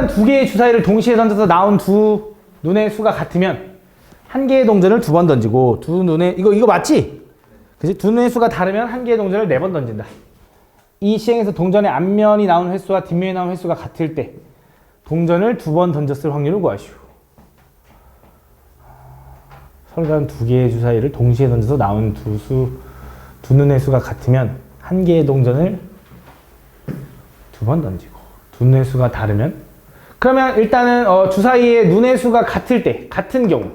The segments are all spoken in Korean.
두 개의 주사위를 동시에 던져서 나온 두 눈의 수가 같으면 한 개의 동전을 두 번 던지고 두 눈의 이거 맞지? 그치? 두 눈의 수가 다르면 한 개의 동전을 네 번 던진다. 이 시행에서 동전의 앞면이 나온 횟수와 뒷면이 나온 횟수가 같을 때 동전을 두 번 던졌을 확률을 구하시오. 서로 다른 두 개의 주사위를 동시에 던져서 나온 두 눈의 수가 같으면 한 개의 동전을 두 번 던지고 두 눈의 수가 다르면 그러면 일단은 주사위의 눈의 수가 같을 때 같은 경우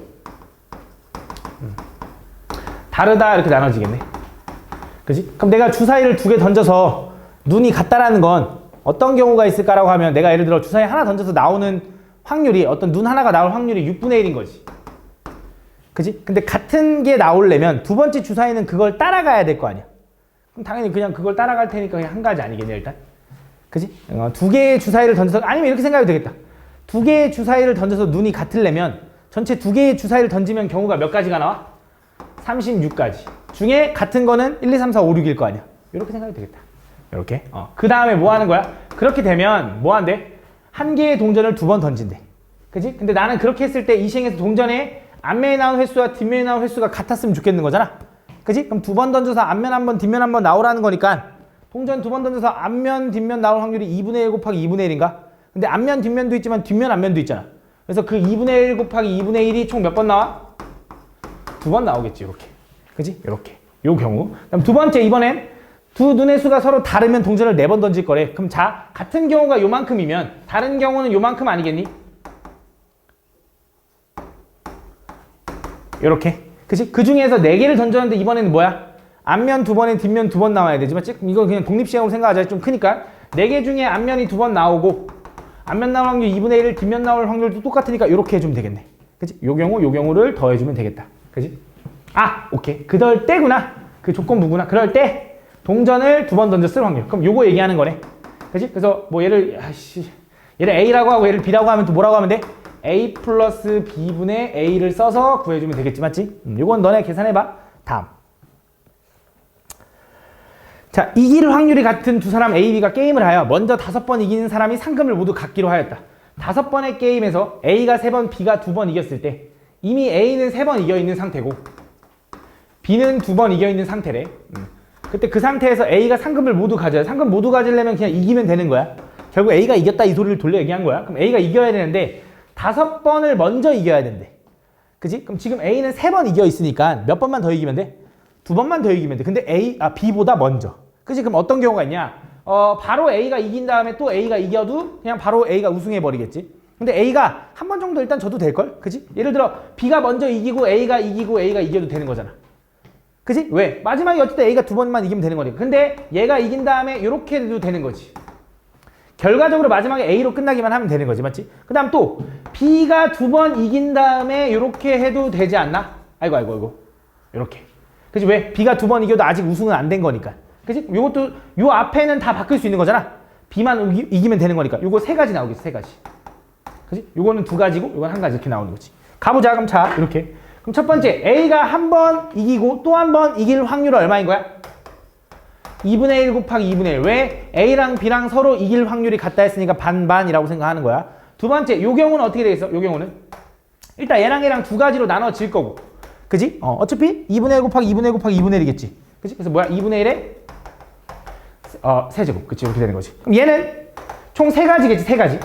다르다 이렇게 나눠지겠네. 그치? 그럼 내가 주사위를 두 개 던져서 눈이 같다라는 건 어떤 경우가 있을까라고 하면 내가 예를 들어 주사위 하나 던져서 나오는 확률이 어떤 눈 하나가 나올 확률이 6분의 1인 거지. 그치? 근데 같은 게 나오려면 두 번째 주사위는 그걸 따라가야 될 거 아니야. 그럼 당연히 그냥 그걸 따라갈 테니까 그냥 한 가지 아니겠냐 일단. 그치? 두 개의 주사위를 던져서 아니면 이렇게 생각해도 되겠다. 두 개의 주사위를 던져서 눈이 같으려면 전체 두 개의 주사위를 던지면 경우가 몇 가지가 나와? 36가지. 중에 같은 거는 1, 2, 3, 4, 5, 6일 거 아니야. 이렇게 생각해도 되겠다. 이렇게. 그 다음에 뭐 하는 거야? 그렇게 되면 뭐 한대? 한 개의 동전을 두 번 던진대. 그치? 근데 나는 그렇게 했을 때 이 시행에서 동전의 앞면에 나온 횟수와 뒷면에 나온 횟수가 같았으면 좋겠는 거잖아. 그치? 그럼 두 번 던져서 앞면 한 번, 뒷면 한 번 나오라는 거니까 동전 두 번 던져서 앞면, 뒷면 나올 확률이 2분의 1 곱하기 2분의 1인가? 근데 앞면, 뒷면도 있지만 뒷면, 앞면도 있잖아. 그래서 그 2분의 1 곱하기 2분의 1이 총 몇 번 나와? 두 번 나오겠지, 이렇게. 그치? 이렇게. 요 경우. 그럼 두 번째, 이번엔 두 눈의 수가 서로 다르면 동전을 네 번 던질 거래. 그럼 자, 같은 경우가 요만큼이면 다른 경우는 요만큼 아니겠니? 요렇게. 그치? 그 중에서 네 개를 던졌는데 이번에는 뭐야? 앞면 두 번에 뒷면 두 번 나와야 되지, 맞지? 이거 그냥 독립시행으로 생각하자. 좀 크니까. 네 개 중에 앞면이 두 번 나오고 앞면 나올 확률 2분의 1, 뒷면 나올 확률도 똑같으니까 이렇게 해주면 되겠네. 그치? 요 경우를 더해주면 되겠다. 그치? 아, 오케이. 그럴 때구나. 그 조건부구나. 그럴 때 동전을 두 번 던졌을 확률. 그럼 요거 얘기하는 거네. 그치? 그래서 뭐 얘를 A라고 하고 얘를 B라고 하면 또 뭐라고 하면 돼? A 플러스 B분의 A를 써서 구해주면 되겠지, 맞지? 요건 너네 계산해봐. 다음. 자, 이길 확률이 같은 두 사람 A, B가 게임을 하여 먼저 5번 이기는 사람이 상금을 모두 갖기로 하였다. 5번의 게임에서 A가 3번, B가 2번 이겼을 때 이미 A는 3번 이겨있는 상태고 B는 2번 이겨있는 상태래. 그때 그 상태에서 A가 상금을 모두 가져요. 상금 모두 가지려면 그냥 이기면 되는 거야. 결국 A가 이겼다 이 소리를 돌려 얘기한 거야. 그럼 A가 이겨야 되는데 5번을 먼저 이겨야 된대. 그치? 그럼 지금 A는 3번 이겨있으니까 몇 번만 더 이기면 돼? 2번만 더 이기면 돼. 근데 B보다 먼저. 그치? 그럼 어떤 경우가 있냐? 바로 A가 이긴 다음에 또 A가 이겨도 그냥 바로 A가 우승해버리겠지. 근데 A가 한 번 정도 일단 져도 될걸? 그치? 예를 들어 B가 먼저 이기고 A가 이겨도 되는 거잖아. 그치? 왜? 마지막에 어쨌든 A가 2번만 이기면 되는 거니까. 근데 얘가 이긴 다음에 이렇게 해도 되는 거지. 결과적으로 마지막에 A로 끝나기만 하면 되는 거지, 맞지? 그 다음 또 B가 2번 이긴 다음에 이렇게 해도 되지 않나? 아이고 이렇게. 그치? 왜? B가 2번 이겨도 아직 우승은 안 된 거니까. 그치? 요것도 요 앞에는 다 바뀔 수 있는 거잖아. B만 이기면 되는 거니까. 요거 3가지 나오겠지, 3가지. 그치? 요거는 2가지고 요건 1가지 이렇게 나오는 거지. 가보자. 그럼 자, 이렇게. 그럼 첫 번째, A가 한 번 이기고 또 한 번 이길 확률은 얼마인 거야? 2분의 1 곱하기 2분의 1. 왜? A랑 B랑 서로 이길 확률이 같다 했으니까 반반이라고 생각하는 거야. 두 번째, 요 경우는 어떻게 되겠어? 요 경우는 일단 얘랑 얘랑 2가지로 나눠질 거고. 그지? 어차피 2분의 1 곱하기 2분의 1 곱하기 2분의 1이겠지. 그치? 그래서 뭐야? 2분의 1에 세제곱. 그치? 이렇게 되는 거지. 그럼 얘는 총 3가지겠지, 3가지.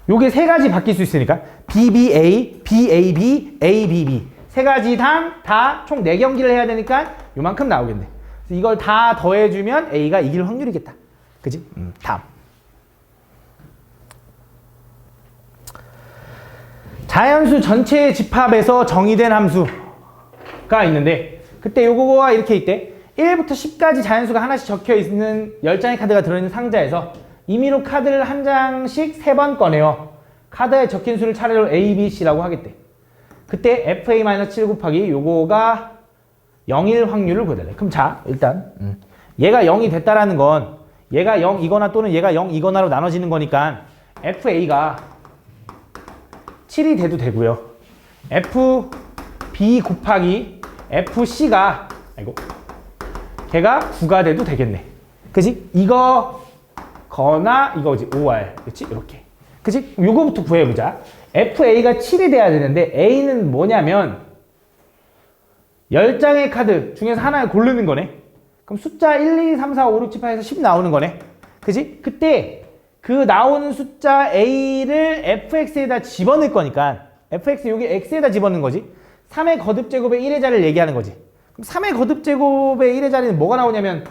요게 3가지 바뀔 수 있으니까 BBA, BAB, ABB. 3가지 다 총 4경기를 해야 되니까 요만큼 나오겠네. 그래서 이걸 다 더해주면 A가 이길 확률이겠다. 그치? 다음. 자연수 전체의 집합에서 정의된 함수가 있는데 그때 요거가 이렇게 있대. 1부터 10까지 자연수가 하나씩 적혀있는 10장의 카드가 들어있는 상자에서 임의로 카드를 한 장씩 3번 꺼내어 카드에 적힌 수를 차례로 A, B, C라고 하겠대. 그때 FA-7 곱하기 요거가 0일 확률을 구해달래. 그럼 자, 일단 얘가 0이 됐다라는 건 얘가 0이거나 또는 얘가 0이거나로 나눠지는 거니까 FA가 7이 돼도 되고요. FB 곱하기 FC가 걔가 9가 돼도 되겠네. 그치? 이거거나 이거지. OR. 그치? 이렇게. 그치? 요거부터 구해보자. FA가 7이 돼야 되는데 A는 뭐냐면 10장의 카드 중에서 하나를 고르는 거네. 그럼 숫자 1, 2, 3, 4, 5, 6, 7, 8에서 10 나오는 거네. 그치? 그때 그 나오는 숫자 A를 fx에다 집어넣을 거니까 fx 여기 x에다 집어넣는 거지. 3의 거듭제곱의 1의 자리를 얘기하는 거지. 그럼 3의 거듭제곱의 1의 자리는 뭐가 나오냐면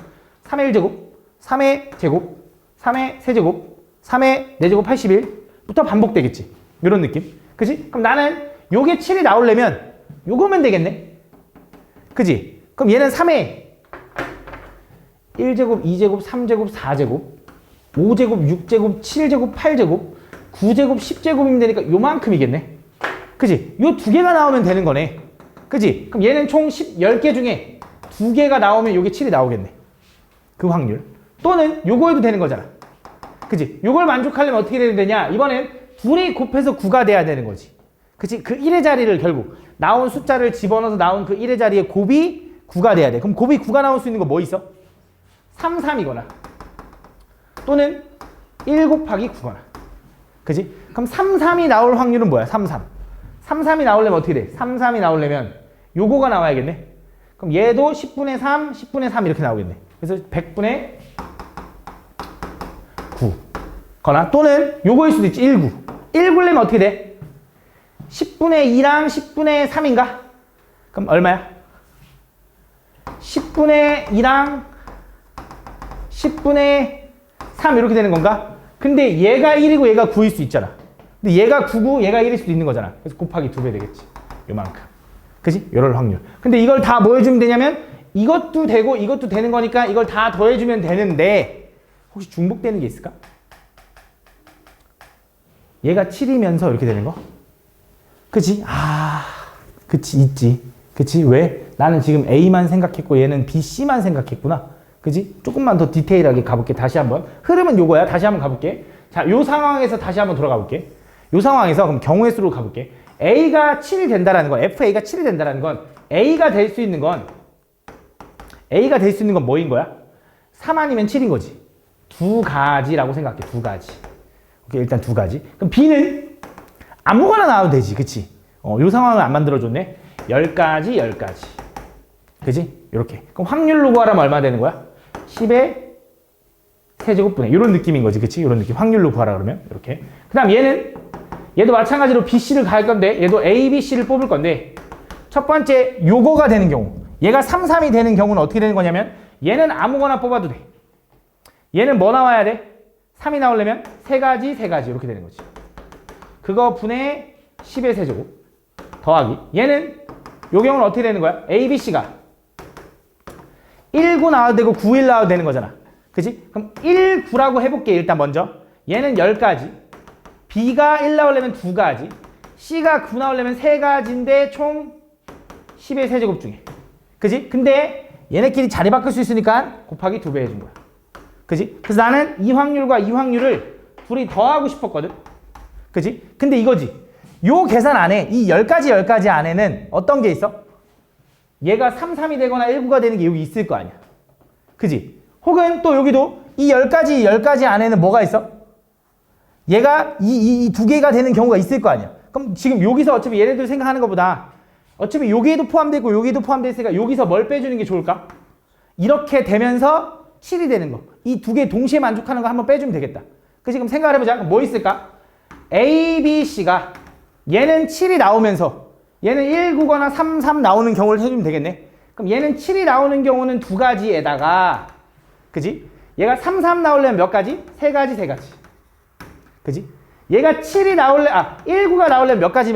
3의 1제곱, 3의 제곱, 3의 세제곱, 3의 4제곱 81부터 반복되겠지. 이런 느낌. 그치? 그럼 나는 요게 7이 나오려면 요거면 되겠네. 그치? 그럼 얘는 3의 1제곱, 2제곱, 3제곱, 4제곱, 5제곱, 6제곱, 7제곱, 8제곱, 9제곱, 10제곱이면 되니까 요만큼이겠네. 그치? 요 두 개가 나오면 되는 거네. 그치? 그럼 얘는 총 10개 중에 두 개가 나오면 요게 7이 나오겠네. 그 확률. 또는 요거 해도 되는 거잖아. 그치? 요걸 만족하려면 어떻게 되면 되냐? 이번엔 둘이 곱해서 9가 돼야 되는 거지. 그치? 그 1의 자리를 결국 나온 숫자를 집어넣어서 나온 그 1의 자리에 곱이 9가 돼야 돼. 그럼 곱이 9가 나올 수 있는 거 뭐 있어? 3, 3이거나 또는 1 곱하기 9거나. 그치? 그럼 3, 3이 나올 확률은 뭐야? 3, 3. 3, 3이 나오려면 어떻게 돼? 3, 3이 나오려면 요거가 나와야겠네. 그럼 얘도 10분의 3, 10분의 3 이렇게 나오겠네. 그래서 100분의 9 거나 또는 요거일 수도 있지. 1, 9. 1, 9려면 어떻게 돼? 10분의 2랑 10분의 3인가? 그럼 얼마야? 10분의 2랑 10분의 3 이렇게 되는 건가? 근데 얘가 1이고 얘가 9일 수 있잖아. 근데 얘가 9고 얘가 1일 수도 있는 거잖아. 그래서 곱하기 2배 되겠지. 요만큼. 그치? 요럴 확률. 근데 이걸 다 뭐 해주면 되냐면 이것도 되고 이것도 되는 거니까 이걸 다 더해주면 되는데 혹시 중복되는 게 있을까? 얘가 7이면서 이렇게 되는 거? 그치? 아, 그치, 있지. 그치? 왜? 나는 지금 A만 생각했고 얘는 B, C만 생각했구나. 그치? 조금만 더 디테일하게 가볼게. 다시 한번. 흐름은 요거야. 다시 한번 가볼게. 자, 요 상황에서 다시 한번 돌아가 볼게. 요 상황에서 그럼 경우의 수로 가볼게. A가 7이 된다라는 건, FA가 7이 된다라는 건 A가 될 수 있는 건 뭐인 거야? 3 아니면 7인 거지. 두 가지라고 생각해. 두 가지. 오케이, 일단 두 가지. 그럼 B는 아무거나 나와도 되지. 그치? 요 상황을 안 만들어줬네. 10가지, 10가지. 그치? 요렇게. 그럼 확률로 구하라면 얼마 되는 거야? 10의 세제곱분의 요런 느낌인 거지. 그치? 요런 느낌. 확률로 구하라 그러면. 이렇게. 그 다음 얘도 마찬가지로 BC를 갈 건데 얘도 A, B, C를 뽑을 건데 첫 번째 요거가 되는 경우 얘가 3, 3이 되는 경우는 어떻게 되는 거냐면 얘는 아무거나 뽑아도 돼. 얘는 뭐 나와야 돼? 3이 나오려면 세 가지 이렇게 되는 거지. 그거 분의 10의 세제곱 더하기 얘는 요 경우는 어떻게 되는 거야? A, B, C가 1, 9 나와도 되고 9, 1 나와도 되는 거잖아. 그치? 그럼 1, 9라고 해볼게. 일단 먼저 얘는 10가지 B가 1 나오려면 2가지 C가 9 나오려면 3가지인데 총 10의 세제곱 중에 그치? 근데 얘네끼리 자리 바꿀 수 있으니까 곱하기 2배 해준 거야. 그치? 그래서 나는 이 확률과 이 확률을 둘이 더하고 싶었거든. 그치? 근데 이거지. 요 계산 안에 이 10가지 안에는 어떤 게 있어? 얘가 3, 3이 되거나 1, 9가 되는 게 여기 있을 거 아니야. 그치? 혹은 또 여기도 이 10가지 안에는 뭐가 있어? 얘가 이 두 개가 되는 경우가 있을 거 아니야. 그럼 지금 여기서 어차피 얘네들 생각하는 것보다 어차피 여기에도 포함되고 여기에도 포함되어 있으니까 여기서 뭘 빼주는 게 좋을까? 이렇게 되면서 7이 되는 거. 이 두 개 동시에 만족하는 거 한번 빼주면 되겠다. 그치? 그럼 생각을 해보자. 그럼 뭐 있을까? A, B, C가 얘는 7이 나오면서 얘는 1, 9거나 3, 3 나오는 경우를 해주면 되겠네. 그럼 얘는 7이 나오는 경우는 두 가지에다가 그지? 얘가 3, 3 나오려면 몇 가지? 세 가지. 그지? 얘가 7이 1, 9가 나오려면 몇 가지?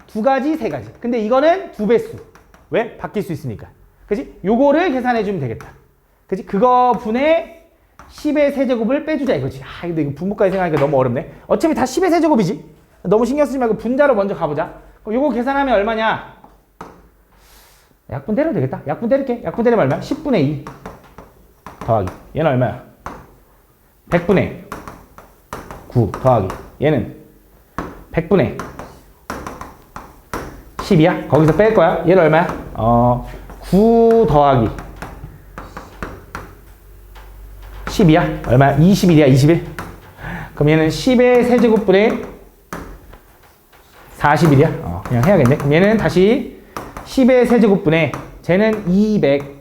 두 가지, 세 가지. 근데 이거는 두 배수. 왜? 바뀔 수 있으니까. 그지? 요거를 계산해주면 되겠다. 그지? 그거 분의 10의 세제곱을 빼주자 이거지. 근데 이거 분모까지 생각하니까 너무 어렵네. 어차피 다 10의 세제곱이지? 너무 신경 쓰지 말고 분자로 먼저 가보자. 그럼 요거 계산하면 얼마냐? 약분 때려도 되겠다. 약분 때릴게. 약분 때리면 얼마야? 10분의 2 더하기. 얘는 얼마야? 100분의 9 더하기. 얘는 100분의 10이야? 거기서 뺄 거야. 얘는 얼마야? 9 더하기 10이야? 얼마야? 21이야, 21? 그럼 얘는 10의 세제곱분의 41이야. 그냥 해야겠네. 그럼 얘는 다시 10의 세제곱분의 쟤는 200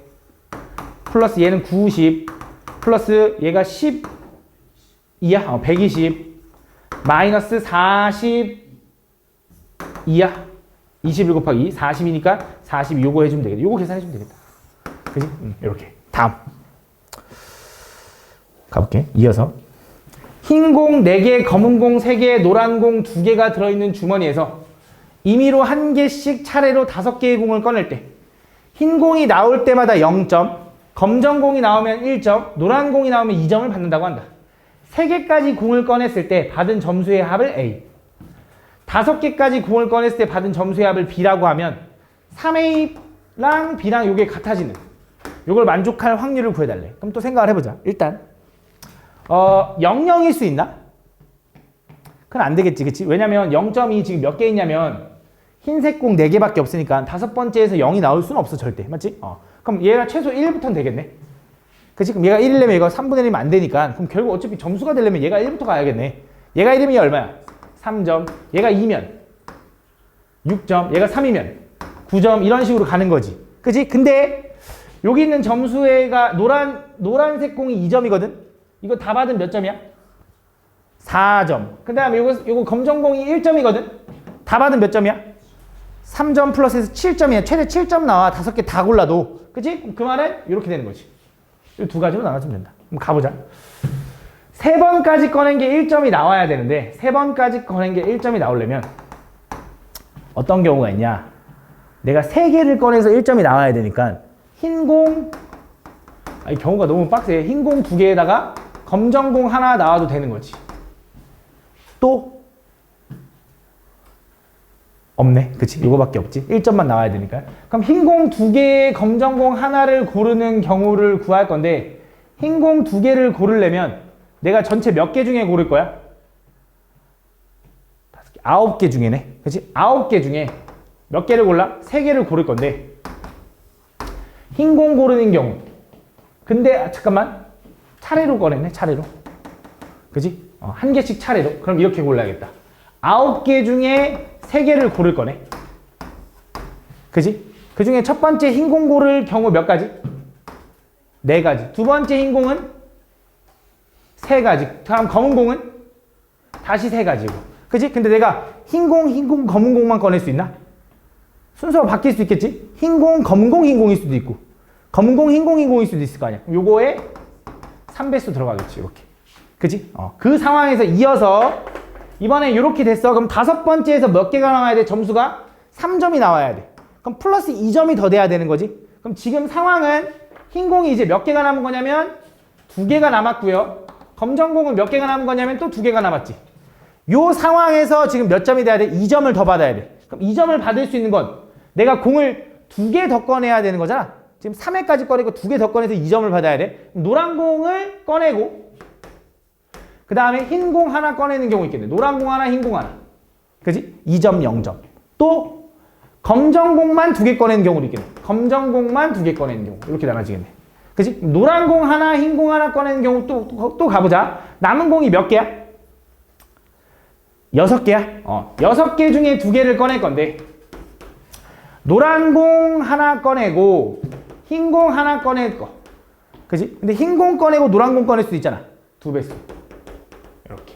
플러스 얘는 90 플러스 얘가 12야. 120 마이너스 42야. 21 곱하기 2 40이니까 42 요거 해주면 되겠다. 요거 계산해주면 되겠다. 그지? 이렇게. 다음 가볼게. 이어서 흰 공 4개, 검은 공 3개, 노란 공 2개가 들어있는 주머니에서 임의로 1개씩 차례로 5개의 공을 꺼낼 때 흰 공이 나올 때마다 0점, 검정 공이 나오면 1점, 노란 공이 나오면 2점을 받는다고 한다. 3개까지 공을 꺼냈을 때 받은 점수의 합을 A, 5개까지 공을 꺼냈을 때 받은 점수의 합을 B라고 하면 3A랑 B랑 요게 같아지는 요걸 만족할 확률을 구해달래. 그럼 또 생각을 해보자. 일단 00일 수 있나? 그건 안 되겠지, 그치? 왜냐면 0점이 지금 몇 개 있냐면 흰색 공 4개밖에 없으니까 5번째에서 0이 나올 수는 없어, 절대. 맞지? 그럼 얘가 최소 1부터는 되겠네. 그치? 그럼 얘가 1이려면 얘가 3분의 1이면 안 되니까 그럼 결국 어차피 점수가 되려면 얘가 1부터 가야겠네. 얘가 1이면 얼마야? 3점. 얘가 2면 6점. 얘가 3이면 9점. 이런 식으로 가는 거지. 그치? 근데 여기 있는 점수가 노란색 공이 2점이거든? 이거 다 받으면 몇 점이야? 4점. 그 다음에 요거 검정 공이 1점이거든? 다 받으면 몇 점이야? 3점 플러스해서 7점이야. 최대 7점 나와. 5개 다 골라도. 그치? 그럼 그 말은 이렇게 되는 거지. 이 두 가지로 나눠주면 된다. 그럼 가보자. 3번까지 꺼낸 게 1점이 나와야 되는데 3번까지 꺼낸 게 1점이 나오려면 어떤 경우가 있냐? 내가 3개를 꺼내서 1점이 나와야 되니까 흰공 이 경우가 너무 빡세. 흰공 2개에다가 검정공 하나 나와도 되는 거지. 또 없네. 그치? 이거밖에 없지. 1점만 나와야 되니까. 그럼 흰공 2개에 검정공 하나를 고르는 경우를 구할 건데 흰공 2개를 고르려면 내가 전체 몇 개 중에 고를 거야? 9개 중에네. 그치? 9개 중에 몇 개를 골라? 3개를 고를 건데 흰공 고르는 경우 근데 잠깐만 차례로 꺼냈네. 차례로. 그치? 1개씩 차례로. 그럼 이렇게 골라야겠다. 9개 중에 3개를 고를 거네. 그지? 그 중에 첫 번째 흰공 고를 경우 몇 가지? 4가지. 두 번째 흰공은 3가지. 다음 검은 공은 다시 3가지고. 그지? 근데 내가 흰공, 검은 공만 꺼낼 수 있나? 순서가 바뀔 수 있겠지? 흰공, 검은 공, 흰공일 수도 있고 검은 공, 흰공일 수도 있을 거 아니야. 요거에 3배수 들어가겠지. 이렇게. 그지? 그 상황에서 이어서 이번에 이렇게 됐어. 그럼 5번째에서 몇 개가 나와야 돼? 점수가 3점이 나와야 돼. 그럼 플러스 2점이 더 돼야 되는 거지. 그럼 지금 상황은 흰공이 이제 몇 개가 남은 거냐면 2개가 남았고요. 검정공은 몇 개가 남은 거냐면 또 2개가 남았지. 요 상황에서 지금 몇 점이 돼야 돼? 2점을 더 받아야 돼. 그럼 2점을 받을 수 있는 건 내가 공을 2개 더 꺼내야 되는 거잖아. 지금 3회까지 꺼내고 2개 더 꺼내서 2점을 받아야 돼. 노란 공을 꺼내고 그 다음에 흰 공 하나 꺼내는 경우 있겠네. 노란 공 하나, 흰 공 하나. 그지? 2점, 0점. 또 검정 공만 2개 꺼내는 경우도 있겠네. 검정 공만 2개 꺼내는 경우. 이렇게 나눠지겠네. 그지? 노란 공 하나, 흰 공 하나 꺼내는 경우 또 가보자. 남은 공이 몇 개야? 6개야. 6개 중에 2개를 꺼낼 건데 노란 공 하나 꺼내고 흰 공 하나 꺼낼 거. 그지? 근데 흰 공 꺼내고 노란 공 꺼낼 수도 있잖아. 2배수. 이렇게.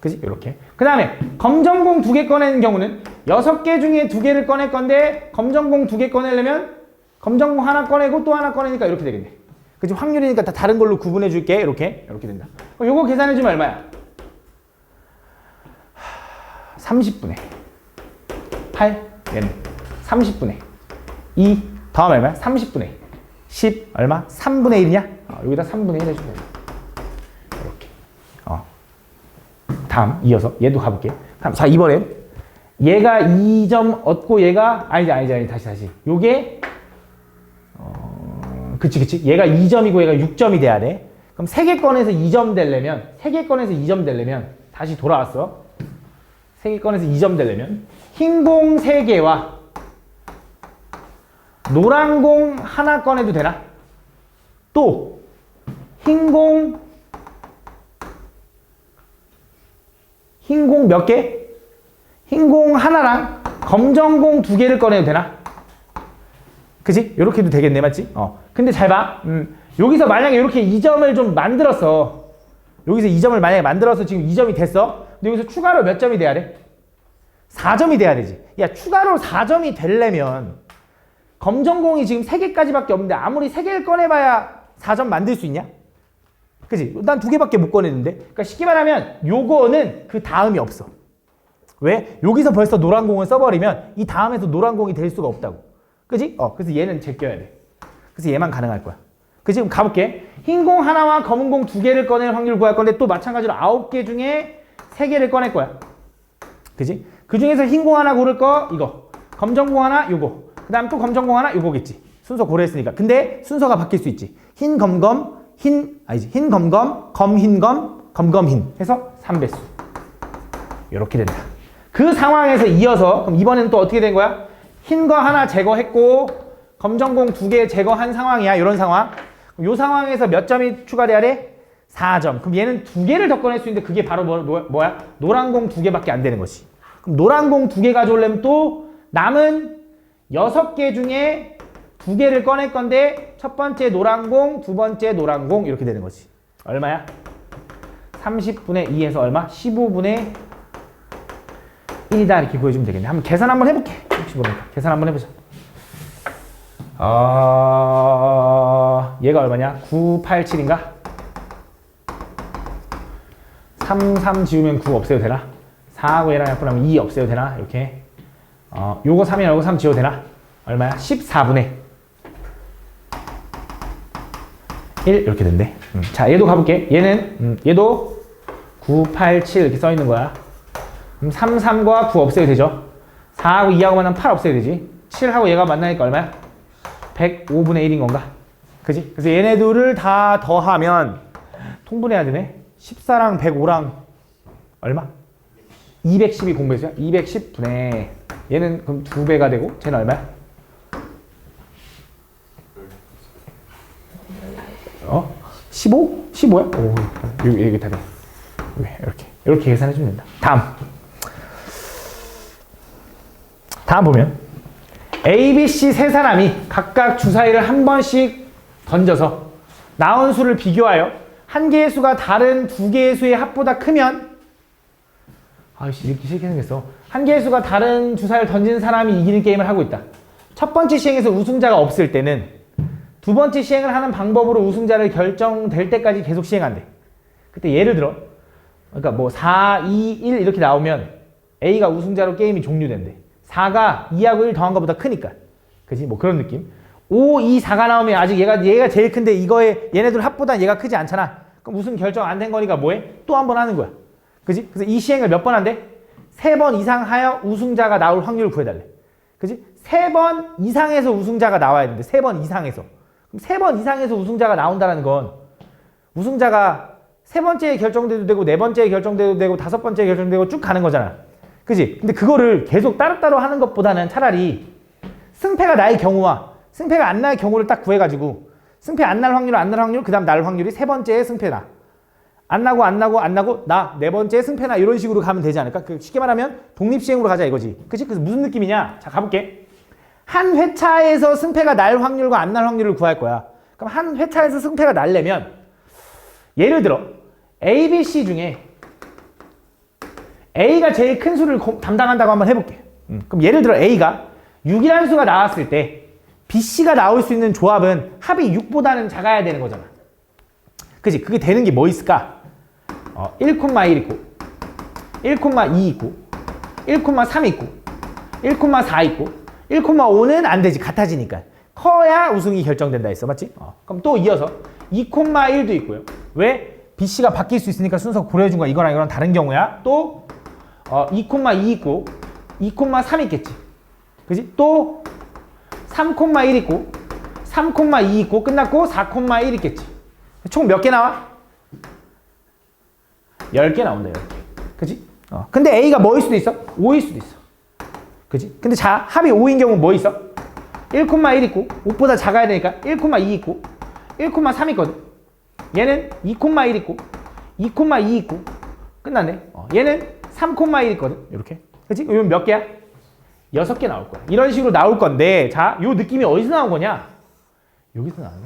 그지? 이렇게. 그 다음에 검정공 2개 꺼내는 경우는 6개 중에 2개를 꺼낼 건데 검정공 2개 꺼내려면 검정공 하나 꺼내고 또 하나 꺼내니까 이렇게 되겠네. 그지? 확률이니까 다 다른 걸로 구분해 줄게. 이렇게 된다. 그럼 요거 계산해 주면 얼마야? 30분의 8 얘는 30분의 2 더하면 얼마야? 30분의 10 얼마? 3분의 1이냐? 여기다 3분의 1 해주면 돼. 다음 이어서 얘도 가볼게. 다음 자 이번엔 얘가 2점 얻고 얘가 아니지 다시 요게 그치 얘가 2점이고 얘가 6점이 돼야 돼. 그럼 3개 꺼내서 2점 되려면 3개 꺼내서 2점 되려면 다시 돌아왔어. 3개 꺼내서 2점 되려면 흰 공 3개와 노란 공 하나 꺼내도 되나? 또 흰 공 흰 공 몇 개? 흰 공 하나랑 검정 공 두 개를 꺼내도 되나? 그지? 이렇게 해도 되겠네, 맞지? 근데 잘 봐. 여기서 만약에 이렇게 2점을 좀 만들었어. 여기서 2점을 만약에 만들어서 지금 2점이 됐어. 근데 여기서 추가로 몇 점이 돼야 돼? 4점이 돼야 되지. 야, 추가로 4점이 되려면 검정 공이 지금 3개까지밖에 없는데 아무리 3개를 꺼내봐야 4점 만들 수 있냐? 그지? 난 2개밖에 못 꺼내는데. 그러니까 쉽게 말하면 요거는 그 다음이 없어. 왜? 여기서 벌써 노란 공을 써버리면 이 다음에서 노란 공이 될 수가 없다고. 그지? 그래서 얘는 제껴야 돼. 그래서 얘만 가능할 거야. 그지? 그럼 가볼게. 흰 공 하나와 검은 공 2개를 꺼낼 확률을 구할 건데 또 마찬가지로 9개 중에 3개를 꺼낼 거야. 그지? 그 중에서 흰 공 하나 고를 거 이거. 검정 공 하나 요거. 그 다음 또 검정 공 하나 요거겠지. 순서 고려했으니까. 근데 순서가 바뀔 수 있지. 흰 검검 흰 검검 검 흰 검 검검 흰 해서 3배수. 이렇게 된다. 그 상황에서 이어서 그럼 이번에는 또 어떻게 된 거야? 흰 거 하나 제거했고 검정 공 2개 제거한 상황이야. 이런 상황. 이 상황에서 몇 점이 추가돼야 돼? 4점. 그럼 얘는 2개를 더 꺼낼 수 있는데 그게 바로 뭐야? 노란 공 2개밖에 안 되는 거지. 그럼 노란 공 2개 가져오려면 또 남은 6개 중에 2개를 꺼낼 건데 첫 번째 노란 공, 두 번째 노란 공 이렇게 되는 거지. 얼마야? 30분의 2에서 얼마? 15분의 1이다 이렇게 보여주면 되겠네. 한번 계산 한번 해볼게. 혹시 모르니까 계산 한번 해보자. 얘가 얼마냐? 987인가? 3 지우면 9 없애도 되나? 4하고 얘랑 약분하면 2 없애도 되나? 이렇게. 요거 3이랑 요거 3 지워도 되나? 얼마야? 14분의 1 이렇게 된대. 자, 얘도 가볼게. 얘는 얘도 9, 8, 7 이렇게 써 있는 거야. 그럼 3, 3과 9 없애도 되죠. 4하고 2하고 만나면 8 없애도 되지. 7하고 얘가 만나니까 얼마야? 105분의 1인 건가? 그지? 그래서 얘네 둘을 다 더하면 통분해야 되네. 14랑 105랑 얼마? 210이 공배수야? 210분의 얘는 그럼 2배가 되고 쟤는 얼마야? 15? 15야? 오, 여기 다 돼. 이렇게 계산해주면 된다. 다음 보면 A, B, C 세 사람이 각각 주사위를 한 번씩 던져서 나온 수를 비교하여 한 개의 수가 다른 두 개의 수의 합보다 크면 아이씨 이렇게 쉽게 생겼어. 한 개의 수가 다른 주사위를 던진 사람이 이기는 게임을 하고 있다. 첫 번째 시행에서 우승자가 없을 때는 두 번째 시행을 하는 방법으로 우승자를 결정될 때까지 계속 시행한대. 그때 예를 들어 그러니까 뭐 4, 2, 1 이렇게 나오면 A가 우승자로 게임이 종료된대. 4가 2하고 1 더한 것보다 크니까. 그지? 뭐 그런 느낌. 5, 2, 4가 나오면 아직 얘가 제일 큰데 이거에 얘네들 합보다 얘가 크지 않잖아. 그럼 우승 결정 안 된 거니까 뭐해? 또 한 번 하는 거야. 그지? 그래서 이 시행을 몇 번 한대? 3번 이상 하여 우승자가 나올 확률을 구해달래. 그지? 3번 이상에서 우승자가 나와야 되는데 3번 이상에서. 그럼 3번 이상에서 우승자가 나온다는 건 우승자가 3번째에 결정돼도 되고 4번째에 결정돼도 되고 5번째에 결정되고 쭉 가는 거잖아. 그지? 근데 그거를 계속 따로따로 하는 것보다는 차라리 승패가 나의 경우와 승패가 안 날 경우를 딱 구해가지고 승패 안 날 확률, 그 다음 날 확률이 3번째에 승패나 안 나고 나 4번째에 승패나 이런 식으로 가면 되지 않을까? 쉽게 말하면 독립시행으로 가자 이거지. 그치? 그래서 무슨 느낌이냐? 자, 가볼게. 한 회차에서 승패가 날 확률과 안 날 확률을 구할 거야. 그럼 한 회차에서 승패가 날려면 예를 들어 A, B, C 중에 A가 제일 큰 수를 담당한다고 한번 해볼게. 그럼 예를 들어 A가 6이라는 수가 나왔을 때 BC가 나올 수 있는 조합은 합이 6보다는 작아야 되는 거잖아. 그치? 그게 되는 게 뭐 있을까? 1,1 있고 1,2 있고 1,3 있고 1,4 있고 1,5는 안 되지. 같아지니까. 커야 우승이 결정된다 했어. 맞지? 그럼 또 이어서 2,1도 있고요. 왜? BC가 바뀔 수 있으니까 순서 고려해준 거야. 이거랑 다른 경우야. 또 2,2 있고 2,3 있겠지. 그지? 또 3,1 있고 3,2 있고 끝났고 4,1 있겠지. 총 몇 개 나와? 10개 나온다. 10개. 그지? 근데 A가 뭐일 수도 있어? 5일 수도 있어. 그지? 근데 자, 합이 5인 경우 뭐 있어? 1,1 있고 5보다 작아야 되니까 1,2 있고 1,3 있거든. 얘는 2,1 있고 2,2 있고 끝났네. 얘는 3,1 있거든. 이렇게. 그치? 이건 몇 개야? 6개 나올 거야. 이런 식으로 나올 건데, 자, 요 느낌이 어디서 나온 거냐? 여기서 나오네.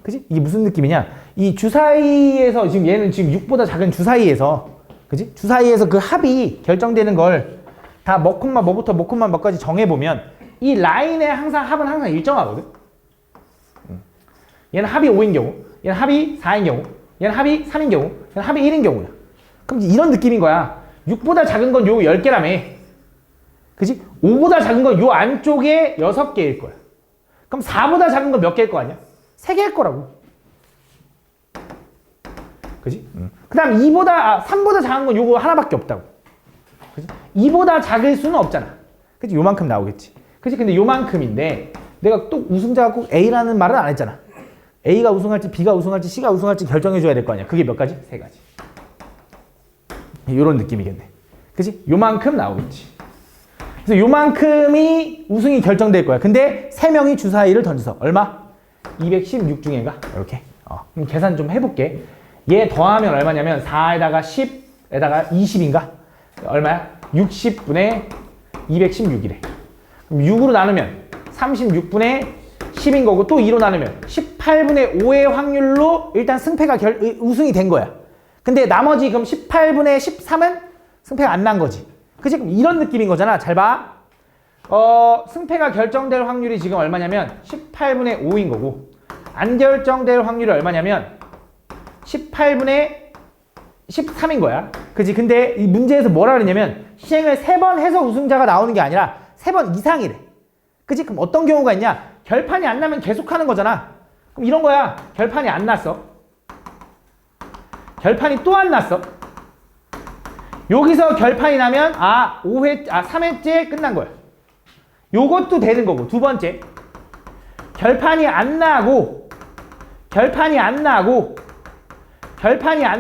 그치? 이게 무슨 느낌이냐? 이 주사위에서, 지금 얘는 지금 6보다 작은 주사위에서, 그치? 주사위에서 그 합이 결정되는 걸 다 뭐부터 뭐까지 정해보면, 이 라인의 합은 항상 일정하거든? 얘는 합이 5인 경우, 얘는 합이 4인 경우, 얘는 합이 3인 경우, 얘는 합이 1인 경우야. 그럼 이런 느낌인 거야. 6보다 작은 건 요 10개라며. 그치? 5보다 작은 건 요 안쪽에 6개일 거야. 그럼 4보다 작은 건 몇 개일 거 아니야? 3개일 거라고. 그치? 그 다음 3보다 작은 건 요거 하나밖에 없다고. 그치? 2보다 작을 수는 없잖아. 그치? 요만큼 나오겠지. 그치? 근데 요만큼인데 내가 또 우승자가 꼭 A라는 말은 안 했잖아. A가 우승할지 B가 우승할지 C가 우승할지 결정해줘야 될 거 아니야. 그게 몇 가지? 3가지. 요런 느낌이겠네. 그치? 요만큼 나오겠지. 그래서 요만큼이 우승이 결정될 거야. 근데 3명이 주사위를 던져서 얼마? 216 중에가 이렇게. 그럼 계산 좀 해볼게. 얘 더하면 얼마냐면 4에다가 10에다가 20인가? 얼마야? 60분의 216이래. 그럼 6으로 나누면 36분의 10인 거고 또 2로 나누면 18분의 5의 확률로 일단 승패가 우승이 된 거야. 근데 나머지 그럼 18분의 13은 승패가 안 난 거지. 그치? 그럼 이런 느낌인 거잖아. 잘 봐. 승패가 결정될 확률이 지금 얼마냐면 18분의 5인 거고 안 결정될 확률이 얼마냐면 18분의 13인 거야. 그치? 근데 이 문제에서 뭐라 그러냐면 시행을 3번 해서 우승자가 나오는 게 아니라 3번 이상이래. 그치? 그럼 어떤 경우가 있냐? 결판이 안 나면 계속 하는 거잖아. 그럼 이런 거야. 결판이 안 났어. 결판이 또 안 났어. 여기서 결판이 나면 3회째 끝난 거야. 요것도 되는 거고. 두 번째. 결판이 안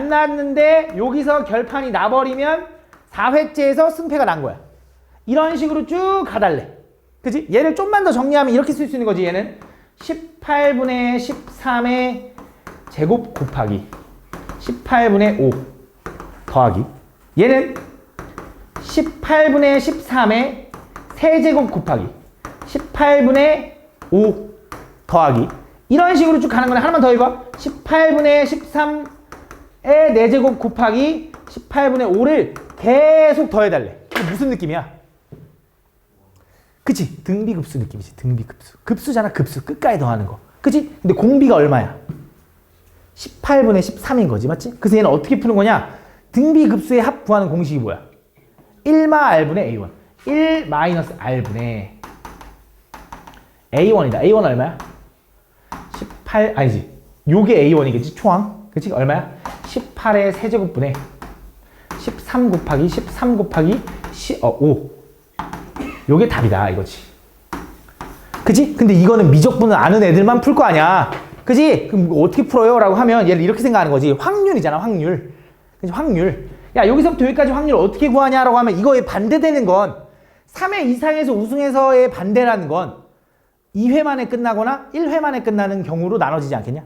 났는데 여기서 결판이 나버리면 4회째에서 승패가 난 거야. 이런 식으로 쭉 가달래. 그치? 얘를 좀만 더 정리하면 이렇게 쓸 수 있는 거지. 얘는 18분의 13의 제곱 곱하기 18분의 5 더하기 얘는 18분의 13의 세제곱 곱하기 18분의 5 더하기 이런 식으로 쭉 가는 거네. 하나만 더 읽어. 18분의 13의 4제곱 곱하기 18분의 5를 계속 더해달래. 이게 무슨 느낌이야? 그치? 등비급수 느낌이지. 등비급수. 급수잖아. 급수. 끝까지 더하는 거. 그치? 근데 공비가 얼마야? 18분의 13인 거지. 맞지? 그래서 얘는 어떻게 푸는 거냐? 등비급수의 합 구하는 공식이 뭐야? 1마 R분의 A1. 1 마이너스 R분의 A1이다. A1 얼마야? 18, 아니지. 요게 A1이겠지? 초항. 그치? 얼마야? 18의 세제곱분의 13 곱하기 13 곱하기 5. 요게 답이다. 이거지. 그치? 근데 이거는 미적분을 아는 애들만 풀 거 아니야. 그치? 그럼 어떻게 풀어요? 라고 하면 얘를 이렇게 생각하는 거지. 확률이잖아. 확률. 그치? 확률. 야, 여기서부터 여기까지 확률 어떻게 구하냐라고 하면 이거에 반대되는 건 3회 이상에서 우승해서의 반대라는 건 2회 만에 끝나거나 1회 만에 끝나는 경우로 나눠지지 않겠냐?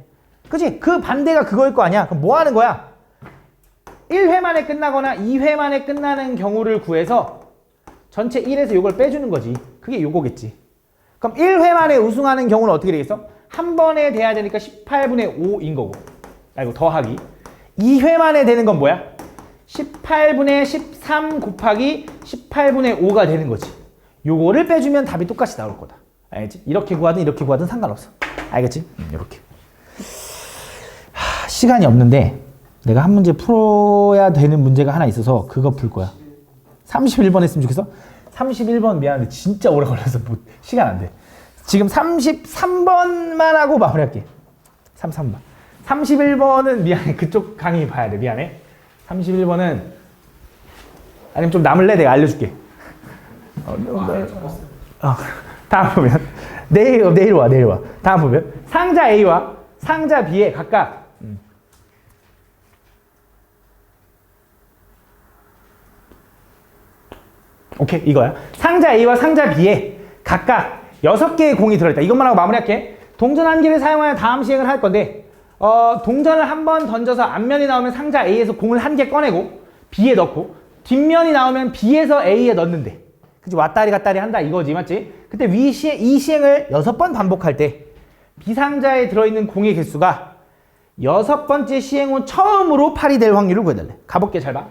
그치? 그 반대가 그거일 거 아니야? 그럼 뭐 하는 거야? 1회 만에 끝나거나 2회 만에 끝나는 경우를 구해서 전체 1에서 요걸 빼주는 거지. 그게 요거겠지. 그럼 1회 만에 우승하는 경우는 어떻게 되겠어? 한 번에 돼야 되니까 18분의 5인 거고. 이거 더하기. 2회 만에 되는 건 뭐야? 18분의 13 곱하기 18분의 5가 되는 거지. 요거를 빼주면 답이 똑같이 나올 거다. 알겠지? 이렇게 구하든 이렇게 구하든 상관없어. 알겠지? 이렇게. 시간이 없는데 내가 한 문제 풀어야 되는 문제가 하나 있어서 그거 풀 거야. 31번 했으면 좋겠어? 31번 미안한데 진짜 오래 걸려서 시간 안 돼. 지금 33번만 하고 마무리할게. 33번. 31번은 미안해. 그쪽 강의 봐야 돼. 미안해. 31번은 아니면 좀 남을래? 내가 알려줄게. 다음 보면 내일 와. 다음 보면 상자 A와 상자 B에 각각 오케이, 이거야. 상자 A와 상자 B에 각각 6개의 공이 들어있다. 이것만 하고 마무리할게. 동전 한 개를 사용하여 다음 시행을 할 건데 동전을 한 번 던져서 앞면이 나오면 상자 A에서 공을 한 개 꺼내고 B에 넣고 뒷면이 나오면 B에서 A에 넣는데 그치? 왔다리 갔다리 한다 이거지 맞지? 그때 이 시행을 6번 반복할 때 B상자에 들어있는 공의 개수가 6번째 시행 후 처음으로 8이 될 확률을 구해달래. 가볼게 잘 봐.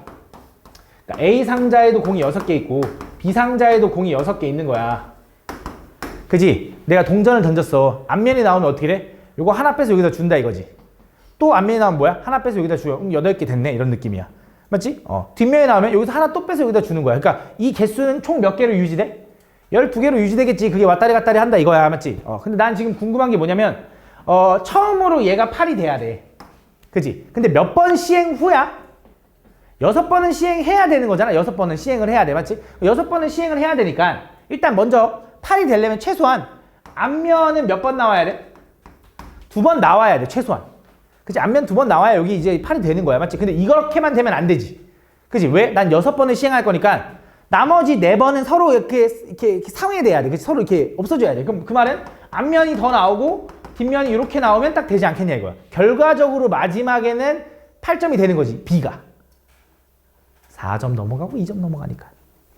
그러니까 A상자에도 공이 6개 있고 B상자에도 공이 6개 있는 거야. 그지? 내가 동전을 던졌어. 앞면이 나오면 어떻게 돼? 요거 하나 빼서 여기다 준다 이거지. 또 앞면이 나오면 뭐야? 하나 빼서 여기다 줘요. 8개 됐네 이런 느낌이야. 맞지? 뒷면이 나오면 여기서 하나 또 빼서 여기다 주는 거야. 그러니까 이 개수는 총 몇 개로 유지돼? 12개로 유지되겠지. 그게 왔다리 갔다리 한다 이거야. 맞지? 근데 난 지금 궁금한 게 뭐냐면 처음으로 얘가 8이 돼야 돼. 그지? 근데 몇 번 시행 후야? 6번은 시행해야 되는 거잖아. 6번은 시행을 해야 돼. 맞지? 6번은 시행을 해야 되니까 일단 먼저 8이 되려면 최소한 앞면은 몇 번 나와야 돼? 2번 나와야 돼. 최소한. 그치? 앞면 2번 나와야 여기 이제 8이 되는 거야. 맞지? 근데 이렇게만 되면 안 되지. 그치? 왜? 난 6번을 시행할 거니까 나머지 4번은 서로 이렇게 상회돼야 돼. 그치? 서로 이렇게 없어져야 돼. 그럼 그 말은 앞면이 더 나오고 뒷면이 이렇게 나오면 딱 되지 않겠냐 이거야. 결과적으로 마지막에는 8점이 되는 거지. B가. 4점 넘어가고 2점 넘어가니까.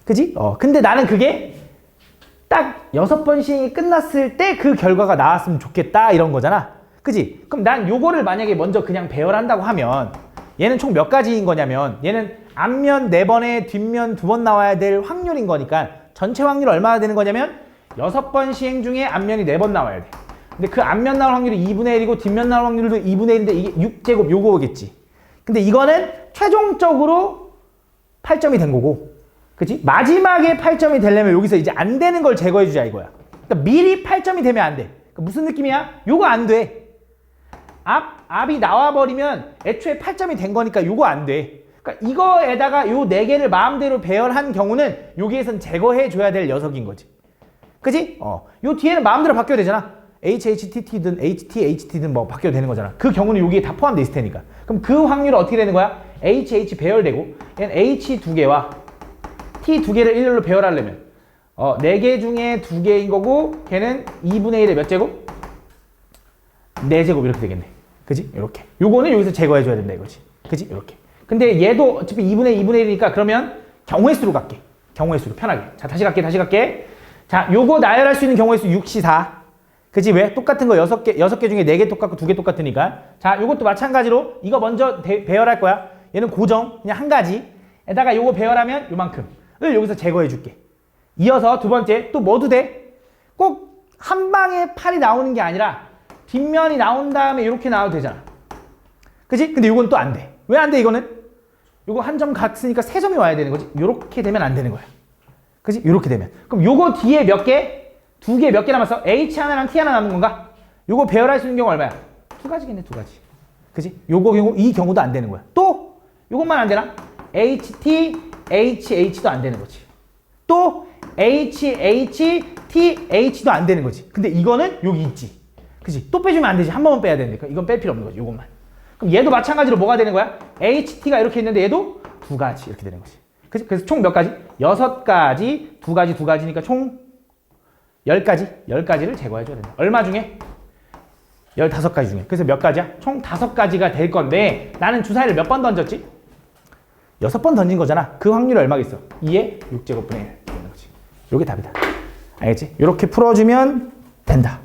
그지? 근데 나는 그게 딱 6번 시행이 끝났을 때 그 결과가 나왔으면 좋겠다 이런 거잖아. 그지? 그럼 난 요거를 만약에 먼저 그냥 배열한다고 하면 얘는 총 몇 가지인 거냐면 얘는 앞면 4번에 뒷면 2번 나와야 될 확률인 거니까 전체 확률 얼마나 되는 거냐면 6번 시행 중에 앞면이 4번 나와야 돼. 근데 그 앞면 나올 확률이 2분의 1이고 뒷면 나올 확률도 2분의 1인데 이게 6제곱 요거겠지. 근데 이거는 최종적으로 8점이 된 거고 그치? 마지막에 8점이 되려면 여기서 이제 안 되는 걸 제거해 주자 이거야. 그러니까 미리 8점이 되면 안 돼. 그러니까 무슨 느낌이야? 요거 안 돼. 앞이 나와버리면 애초에 8점이 된 거니까 요거 안 돼. 그러니까 이거에다가 요 4개를 마음대로 배열한 경우는 여기에선 제거해 줘야 될 녀석인 거지. 그치? 요 뒤에는 마음대로 바뀌어야 되잖아. HHTT든 HTHT든 뭐 바뀌어도 되는 거잖아. 그 경우는 여기에 다 포함돼 있을 테니까. 그럼 그 확률은 어떻게 되는 거야? HH 배열되고 얘는 H 2개와 T 2개를 일렬로 배열하려면 4개 중에 2개인 거고 걔는 2분의 1의 몇 제곱? 4제곱 이렇게 되겠네. 그지? 이렇게. 요거는 여기서 제거해 줘야 된다 이거지. 그지? 이렇게. 근데 얘도 어차피 2분의 1이니까 그러면 경우의 수로 갈게. 경우의 수로 편하게. 자, 다시 갈게. 자, 요거 나열할 수 있는 경우의 수 6시 4. 그지? 왜? 똑같은 거 6개 중에 4개 똑같고 2개 똑같으니까. 자, 요것도 마찬가지로 이거 먼저 배열할 거야. 얘는 고정. 그냥 한 가지에다가 요거 배열하면 요만큼을 여기서 제거해 줄게. 이어서 두 번째 또 뭐도 돼? 꼭 한 방에 8이 나오는 게 아니라 뒷면이 나온 다음에 이렇게 나와도 되잖아. 그지? 근데 요건 또 안 돼. 왜 안 돼 이거는? 요거 한 점 갔으니까 3점이 와야 되는 거지. 요렇게 되면 안 되는 거야. 그지? 요렇게 되면. 그럼 요거 뒤에 몇 개? 2개 몇 개 남았어? H 하나랑 T 하나 남은 건가? 요거 배열할 수 있는 경우 얼마야? 2가지겠네, 2가지. 그지? 이 경우도 안 되는 거야. 또 요것만 안 되나? HT, HH도 안 되는 거지. 또 HHTH도 안 되는 거지. 근데 이거는 여기 있지. 그치? 또 빼주면 안 되지. 한 번만 빼야 되는데. 이건 뺄 필요 없는 거지. 이것만. 그럼 얘도 마찬가지로 뭐가 되는 거야? HT가 이렇게 있는데 얘도 2가지 이렇게 되는 거지. 그치? 그래서 총 몇 가지? 6가지, 2가지니까 총 10가지. 10가지를 제거해줘야 된다. 얼마 중에? 15가지 중에. 그래서 몇 가지야? 총 5가지가 될 건데 나는 주사위를 몇 번 던졌지? 6번 던진 거잖아. 그 확률이 얼마겠어? 2의 6제곱분의 1 되는 거지. 요게 답이다. 알겠지? 이렇게 풀어주면 된다.